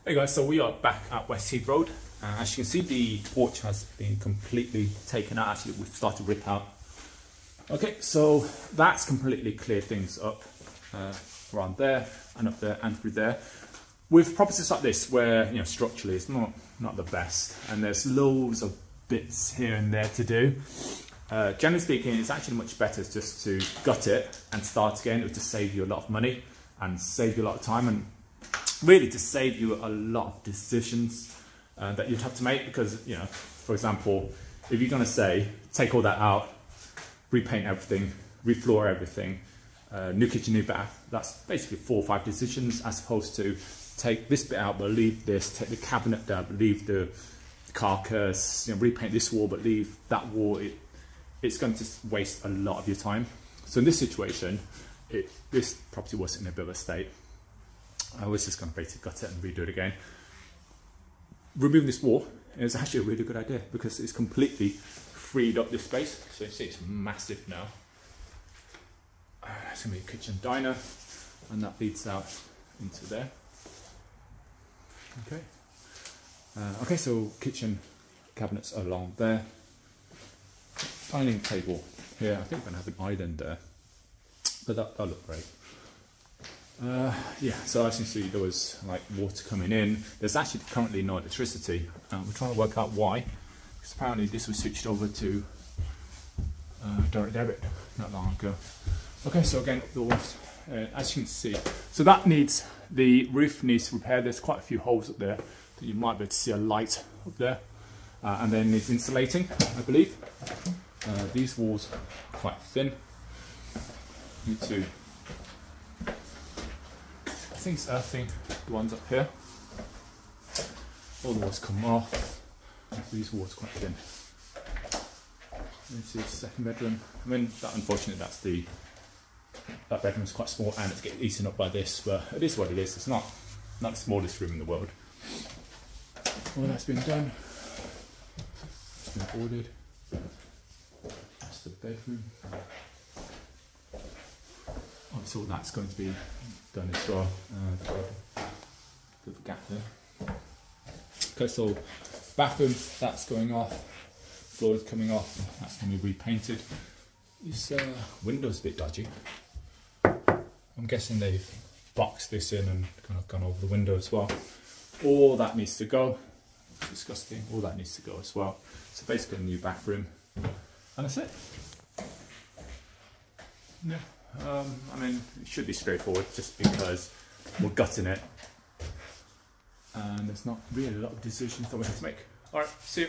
Hey guys, so we are back at West Heath Road. As you can see, the porch has been completely taken out. Actually, we've started to rip out. Okay, so that's completely cleared things up around there and up there and through there. With properties like this, where structurally it's not the best, and there's loads of bits here and there to do. Generally speaking, it's actually much better just to gut it and start again. It would just save you a lot of money and save you a lot of time, and really to save you a lot of decisions that you'd have to make. Because for example, if you're going to say take all that out, repaint everything, refloor everything, new kitchen, new bath, that's basically 4 or 5 decisions, as opposed to take this bit out but leave this, take the cabinet down but leave the carcass, repaint this wall but leave that wall. It's going to just waste a lot of your time. So in this situation, this property was in a bit of a state. I was just going to basically gut it and redo it again. Removing this wall is actually a really good idea because it's completely freed up this space. So you see it's massive now. It's going to be a kitchen diner, and that leads out into there. Okay. Okay, so kitchen cabinets along there. Dining table here. I think I'm going to have an island there, but that'll look great. Yeah, so as you can see, there was like water coming in. There's actually currently no electricity. We're trying to work out why, because apparently this was switched over to direct debit not long ago. Okay, so again, up the walls, as you can see, so the roof needs repair. There's quite a few holes up there that you might be able to see a light up there, and then needs insulating, I believe. These walls are quite thin. Need to, I think it's earthing the ones up here. All the walls come off. These walls are quite thin. This is the second bedroom. I mean, unfortunately, that bedroom is quite small and it's getting eaten up by this, but it is what it is. It's not the smallest room in the world. All that's been done. It's been ordered. That's the bedroom. Obviously, all that's going to be done as well. Bit of a gap there. Okay, so bathroom, that's going off. Floor is coming off. That's going to be repainted. This window's a bit dodgy. I'm guessing they've boxed this in and kind of gone over the window as well. All that needs to go. It's disgusting. All that needs to go as well. So basically a new bathroom, and that's it. Yeah. I mean, it should be straightforward just because we're gutting it and there's not really a lot of decisions that we have to make. Alright, see you.